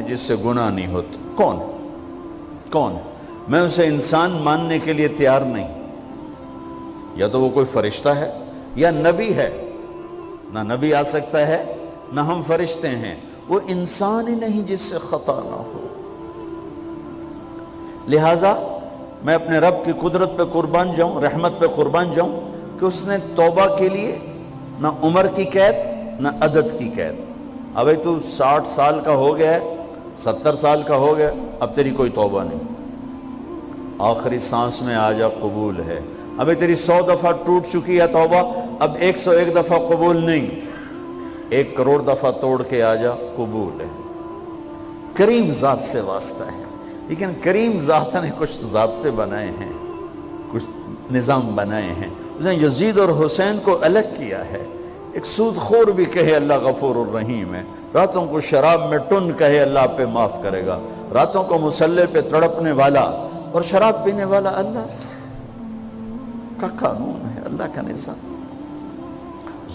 جس سے گناہ نہیں ہوتا؟ کون؟ میں اسے انسان ماننے کے لیے تیار نہیں. یا تو وہ کوئی فرشتہ ہے یا نبی ہے. نہ نبی آ سکتا ہے نہ ہم فرشتے ہیں. وہ انسان ہی نہیں جس سے خطا نہ ہو. لہذا میں اپنے رب کی قدرت پہ قربان جاؤں، رحمت پہ قربان جاؤں کہ اس نے توبہ کے لیے نہ عمر کی قید نہ عدد کی قید. ابھی تو 60 سال کا ہو گیا ہے، 70 سال کا ہو گیا، اب تیری کوئی توبہ نہیں. آخری سانس میں آ جا، قبول ہے. ابھی تیری 100 دفعہ ٹوٹ چکی ہے توبہ، اب 101 دفعہ قبول نہیں، 1 کروڑ دفعہ توڑ کے آ جا، قبول ہے. کریم ذات سے واسطہ ہے. لیکن کریم ذات نے کچھ ضابطے بنائے ہیں، کچھ نظام بنائے ہیں. اس نے یزید اور حسین کو الگ کیا ہے. ایک سود خور بھی کہے اللہ غفور الرحیم ہے، راتوں کو شراب میں ٹن کہے اللہ پہ معاف کرے گا. راتوں کو مصلی پہ تڑپنے والا اور شراب پینے والا اللہ کا قانون ہے، اللہ کا نظام.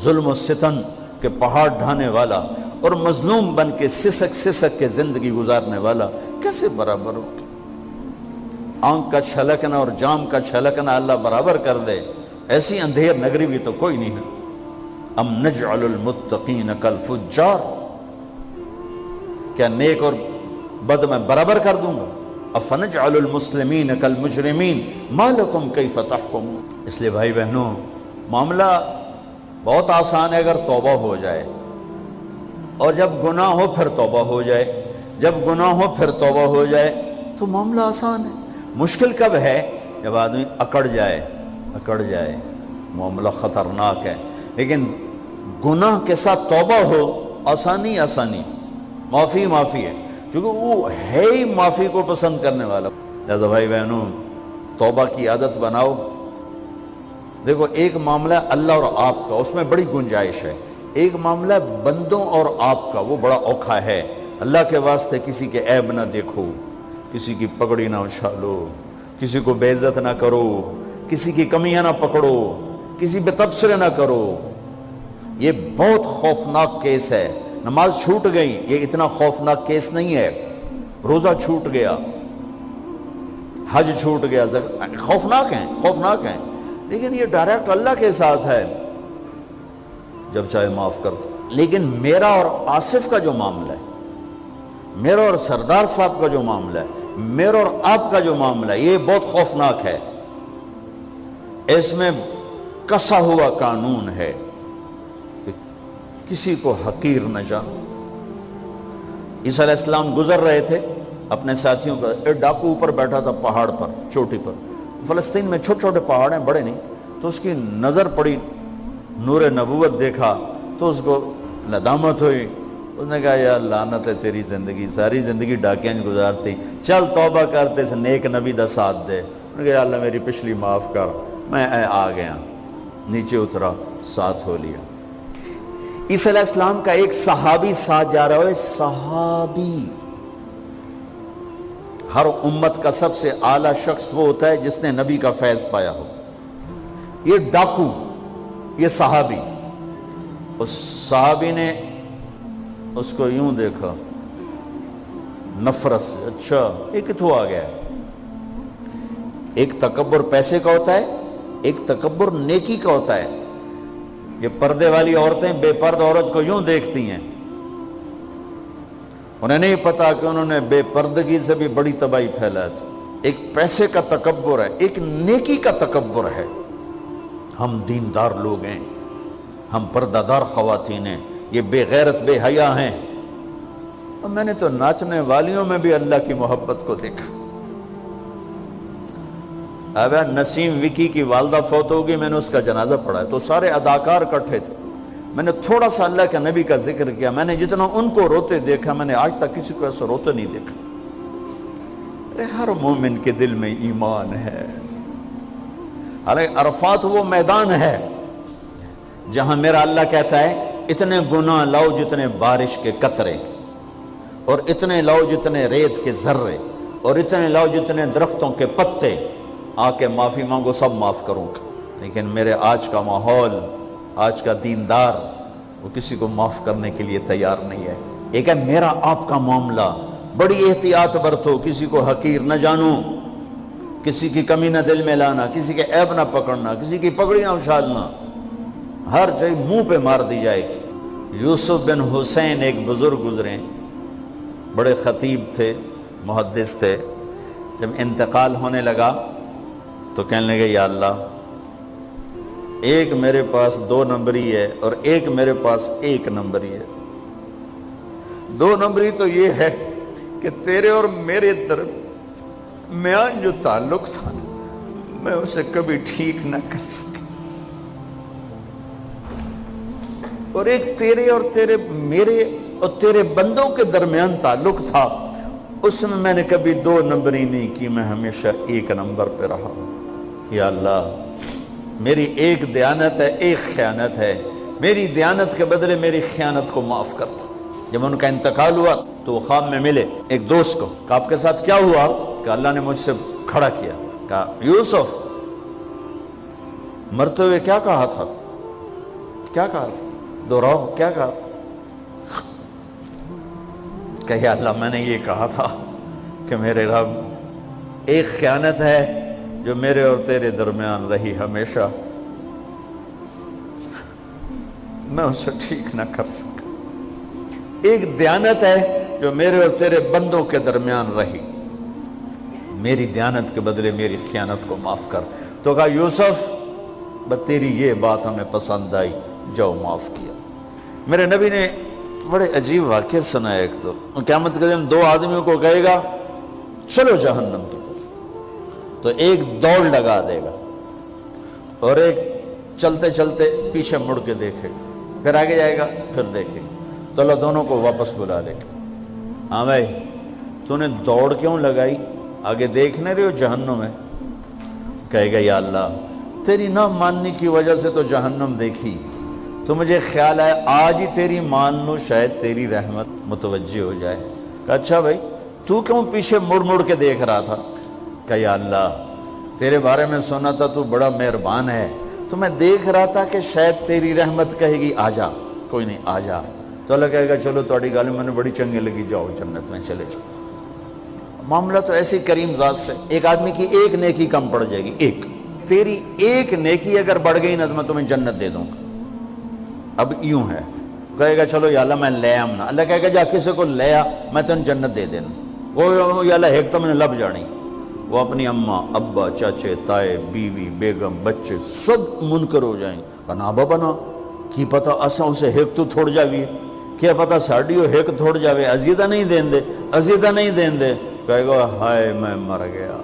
ظلم و ستم کے پہاڑ ڈھانے والا اور مظلوم بن کے سسک کے زندگی گزارنے والا کیسے برابر ہو؟ آنکھ کا چھلکنا اور جام کا چھلکنا اللہ برابر کر دے، ایسی اندھیر نگری بھی تو کوئی نہیں ہے. ام نجعل المتقین کالفجار، کیا نیک اور بد میں برابر کر دوں گا؟ افنجعل المسلمین کالمجرمین ما لکم کیف تحکمون. اس لیے بھائی بہنوں، معاملہ بہت آسان ہے اگر توبہ ہو جائے، اور جب گناہ ہو پھر توبہ ہو جائے. جب گناہ ہو پھر توبہ ہو جائے تو معاملہ آسان ہے. مشکل کب ہے؟ جب آدمی اکڑ جائے، معاملہ خطرناک ہے. لیکن گناہ کے ساتھ توبہ ہو، آسانی معافی ہے، کیونکہ وہ ہے ہی معافی کو پسند کرنے والا. لہذا بھائی بہنوں، توبہ کی عادت بناؤ. دیکھو، ایک معاملہ اللہ اور آپ کا، اس میں بڑی گنجائش ہے. ایک معاملہ بندوں اور آپ کا، وہ بڑا اوکھا ہے. اللہ کے واسطے کسی کے عیب نہ دیکھو، کسی کی پگڑی نہ اچھالو، کسی کو بے عزت نہ کرو، کسی کی کمیاں نہ پکڑو، کسی پہ تبصرے نہ کرو. یہ بہت خوفناک کیس ہے. نماز چھوٹ گئی، یہ اتنا خوفناک کیس نہیں ہے. روزہ چھوٹ گیا، حج چھوٹ گیا، خوفناک ہیں. لیکن یہ ڈائریکٹ اللہ کے ساتھ ہے، جب چاہے معاف کر دو. لیکن میرا اور آصف کا جو معاملہ ہے، میرا اور سردار صاحب کا جو معاملہ ہے، میرا اور آپ کا جو معاملہ ہے، یہ بہت خوفناک ہے. اس میں کسا ہوا قانون ہے کہ کسی کو حقیر نہ جانو. عیسیٰ علیہ السلام گزر رہے تھے اپنے ساتھیوں کا، ایک ڈاکو اوپر بیٹھا تھا پہاڑ پر، چوٹی پر. فلسطین میں چھوٹے چھوٹے پہاڑ ہیں، بڑے نہیں. تو اس کی نظر پڑی، نور نبوت دیکھا تو اس کو ندامت ہوئی. اس نے کہا یا لعنت ہے تیری زندگی، ساری زندگی ڈاکیاں گزارتی، چل توبہ کرتے سے نیک نبی دا ساتھ دے. انہوں نے کہا یا اللہ میری پچھلی معاف کر. میں آ گیا، نیچے اترا، ساتھ ہو لیا. عیسیٰ علیہ السلام کا ایک صحابی ساتھ جا رہا ہے. صحابی، ہر امت کا سب سے اعلیٰ شخص وہ ہوتا ہے جس نے نبی کا فیض پایا ہو. یہ ڈاکو، یہ صحابی. اس صحابی نے اس کو یوں دیکھا نفرت سے، اچھا یہ کتوں آ گیا. ایک تکبر پیسے کا ہوتا ہے، ایک تکبر نیکی کا ہوتا ہے. یہ پردے والی عورتیں بے پرد عورت کو یوں دیکھتی ہیں، انہیں نہیں پتا کہ انہوں نے بے پردگی سے بھی بڑی تباہی پھیلا تھی. ایک پیسے کا تکبر ہے، ایک نیکی کا تکبر ہے. ہم دیندار لوگ ہیں، ہم پردہ دار خواتین ہیں، یہ بے غیرت بے حیا ہیں. اور میں نے تو ناچنے والیوں میں بھی اللہ کی محبت کو دیکھا. اب نسیم وکی کی والدہ فوت ہوگی، میں نے اس کا جنازہ پڑھا ہے تو سارے اداکار اکٹھے تھے. میں نے تھوڑا سا اللہ کے نبی کا ذکر کیا. میں نے جتنا ان کو روتے دیکھا، میں نے آج تک کسی کو ایسا روتے نہیں دیکھا. ارے ہر مومن کے دل میں ایمان ہے. حالانکہ عرفات وہ میدان ہے جہاں میرا اللہ کہتا ہے اتنے گناہ لاؤ جتنے بارش کے قطرے، اور اتنے لاؤ جتنے ریت کے ذرے، اور اتنے لاؤ جتنے درختوں کے پتے، آ کے معافی مانگو، سب معاف کروں گا. لیکن میرے آج کا ماحول، آج کا دیندار، وہ کسی کو معاف کرنے کے لیے تیار نہیں ہے. ایک ہے میرا آپ کا معاملہ، بڑی احتیاط برتو، کسی کو حقیر نہ جانو، کسی کی کمی نہ دل میں لانا، کسی کے عیب نہ پکڑنا، کسی کی پگڑی نہ اچھالنا، ہر چیز منہ پہ مار دی جائے گی۔ یوسف بن حسین ایک بزرگ گزرے، بڑے خطیب تھے، محدث تھے۔ جب انتقال ہونے لگا تو کہنے لگے یا اللہ، ایک میرے پاس 2 نمبری ہے اور ایک میرے پاس 1 نمبری ہے۔ 2 نمبری تو یہ ہے کہ تیرے اور میرے درمیان جو تعلق تھا میں اسے کبھی ٹھیک نہ کر سکا، اور ایک تیرے اور میرے اور تیرے بندوں کے درمیان تعلق تھا، اس میں نے کبھی 2 نمبری نہیں کی، میں ہمیشہ 1 نمبر پہ رہا۔ یا اللہ، میری ایک دیانت ہے، ایک خیانت ہے، میری دیانت کے بدلے میری خیانت کو معاف کر دو۔ جب ان کا انتقال ہوا تو وہ خواب میں ملے ایک دوست کو، کہ آپ کے ساتھ کیا ہوا؟ کہ اللہ نے مجھ سے کھڑا کیا، کہا یوسف مرتے ہوئے کیا کہا تھا؟ کیا کہا تھا؟ دوہراؤ، کیا کہا؟ کہ یا اللہ، میں نے یہ کہا تھا کہ میرے رب، ایک خیانت ہے جو میرے اور تیرے درمیان رہی ہمیشہ، میں اسے ٹھیک نہ کر سکا۔ ایک دیانت ہے جو میرے اور تیرے بندوں کے درمیان رہی، میری دیانت کے بدلے میری خیانت کو معاف کر۔ تو کہا یوسف، بس تیری یہ بات ہمیں پسند آئی، جاؤ معاف کیا۔ میرے نبی نے بڑے عجیب واقعہ سنا ہے۔ ایک تو قیامت کے دن 2 آدمیوں کو کہے گا چلو جہنم کی طرف، تو ایک دوڑ لگا دے گا اور ایک چلتے چلتے پیچھے مڑ کے دیکھے گا، پھر آگے جائے گا، پھر دیکھے گا، تو اللہ دونوں کو واپس بلا لے گا۔ ہاں بھائی، تو نے دوڑ کیوں لگائی؟ آگے دیکھنے رہے ہو جہنم ہے؟ کہے گا یا اللہ، تیری نہ ماننے کی وجہ سے تو جہنم دیکھی، تو مجھے خیال ہے آج ہی تیری مان لوں، شاید تیری رحمت متوجہ ہو جائے۔ کہا اچھا بھائی، تو کیوں پیچھے مڑ مڑ کے دیکھ رہا تھا؟ کہ یا اللہ، تیرے بارے میں سنا تھا تو بڑا مہربان ہے، تو میں دیکھ رہا تھا کہ شاید تیری رحمت کہے گی آ جا۔ کوئی نہیں، آ جا۔ تو اللہ کہے گا چلو تھوڑی گل میں نے بڑی چنگی لگی، جاؤ جنت میں چلے جاؤ۔ معاملہ تو ایسی کریم ذات سے، ایک آدمی کی ایک نیکی کم پڑ جائے گی، ایک تیری ایک نیکی اگر بڑھ گئی نا تو میں تمہیں جنت دے دوں گا۔ اب یوں ہے، کہے گا چلو یا اللہ میں لے آم نا، اللہ کہے گا جا کسی کو لے آ، میں تمہیں جنت دے دینا۔ وہ یا اللہ ایک تو میں نے لب جانی، وہ اپنی اماں ابا چاچے تائے بیوی بیگم بچے سب منکر ہو جائیں گے۔ نا بابا نا کی پتہ اساں اسے ہیک تو تھوڑ جاوی، کیا پتہ ساڑی ہو ہیک تھوڑ جاوے، عزیدہ نہیں دین دے، عزیدہ نہیں دین دے۔ کہے گا ہائے میں مر گیا۔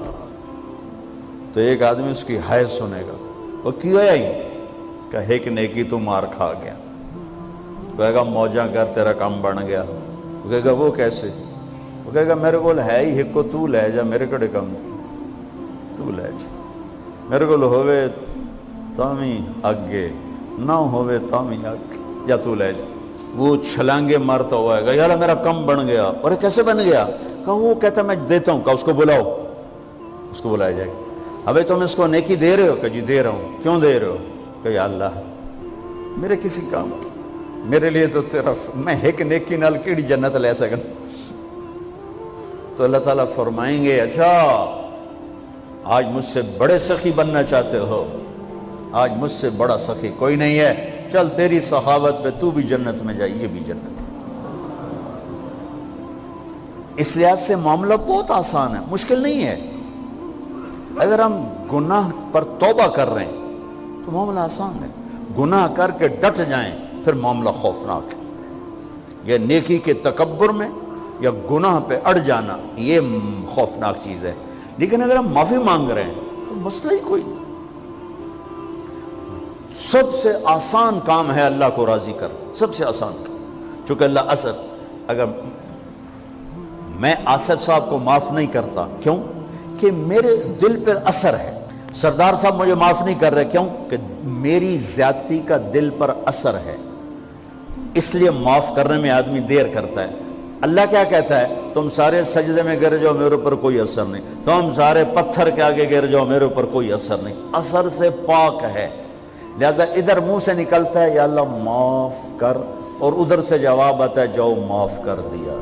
تو ایک آدمی اس کی ہائے سنے گا، وہ کی ہویا ہی کہ ایک نیکی تو مار کھا گیا۔ کہے گا موجاں کر تیرا کام بن گیا۔ وہ کہے گا وہ کیسے؟ وہ کہے گا میرے کو ہے ہی ایک کو، تو لے جا، میرے کڑے کم تو لے جا، میرے کو ہوئے تامی اگے نہ ہوئے تامی اگے، یا تو لے جا۔ وہ چھلانگے مارتا ہوا ہے گا یا اللہ میرا کم بن گیا۔ اور کیسے بن گیا؟ کہ وہ کہتا میں دیتا ہوں، کہ اس کو بلاؤ، اس کو بلایا جائے گا۔ ابھی تم اس کو نیکی دے رہے ہو؟ کہ جی دے رہا ہوں۔ کیوں دے رہے ہو؟ کہ یا اللہ میرے کسی کام کی، میرے لیے تو تیرا، میں ایک نیکی نال کیڑی جنت لے سکن۔ تو اللہ تعالیٰ فرمائیں گے اچھا آج مجھ سے بڑے سخی بننا چاہتے ہو؟ آج مجھ سے بڑا سخی کوئی نہیں ہے، چل تیری سخاوت پہ تو بھی جنت میں جائے، یہ بھی جنت۔ اس لحاظ سے معاملہ بہت آسان ہے، مشکل نہیں ہے۔ اگر ہم گناہ پر توبہ کر رہے ہیں تو معاملہ آسان ہے، گناہ کر کے ڈٹ جائیں پھر معاملہ خوفناک ہے۔ یہ نیکی کے تکبر میں یا گناہ پہ اڑ جانا یہ خوفناک چیز ہے۔ لیکن اگر ہم معافی مانگ رہے ہیں تو مسئلہ ہی کوئی نہیں۔ سب سے آسان کام ہے اللہ کو راضی کر، سب سے آسان کام۔ چونکہ اللہ اگر میں آصف صاحب کو معاف نہیں کرتا، کیوں کہ میرے دل پر اثر ہے، سردار صاحب مجھے معاف نہیں کر رہے، کیوں کہ میری زیادتی کا دل پر اثر ہے، اس لیے معاف کرنے میں آدمی دیر کرتا ہے۔ اللہ کیا کہتا ہے؟ تم سارے سجدے میں گر جاؤ، میرے اوپر کوئی اثر نہیں، تم سارے پتھر کے آگے گر جاؤ، میرے اوپر کوئی اثر نہیں، اثر سے پاک ہے۔ لہذا ادھر منہ سے نکلتا ہے یا اللہ معاف کر، اور ادھر سے جواب آتا ہے جاؤ معاف کر دیا۔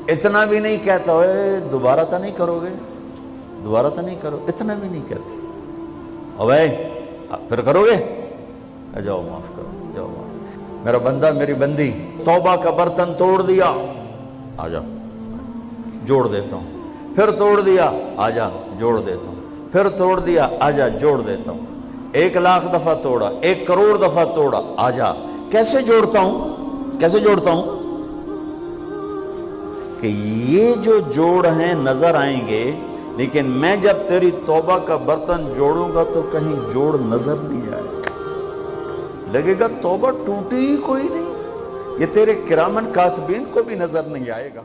اتنا بھی نہیں کہتا ہوئے دوبارہ تو نہیں کرو گے، دوبارہ تو نہیں کرو، اتنا بھی نہیں کہتے، اوے پھر کرو گے، جاؤ معاف کرو، جاؤ معاف، میرا بندہ میری بندی توبہ کا برتن توڑ دیا، آ جا جوڑ دیتا ہوں، پھر توڑ دیا، آ جا جوڑ دیتا ہوں، پھر توڑ دیا، آ جا جوڑ دیتا ہوں، 1,00,000 دفعہ توڑا، 1,00,00,000 دفعہ توڑا، آ جا، کیسے جوڑتا ہوں، کیسے جوڑتا ہوں کہ یہ جو جوڑ ہیں نظر آئیں گے، لیکن میں جب تیری توبہ کا برتن جوڑوں گا تو کہیں جوڑ نظر نہیں آئے گا، لگے گا توبہ ٹوٹی ہی کوئی نہیں، یہ تیرے کرامن کاتبین کو بھی نظر نہیں آئے گا۔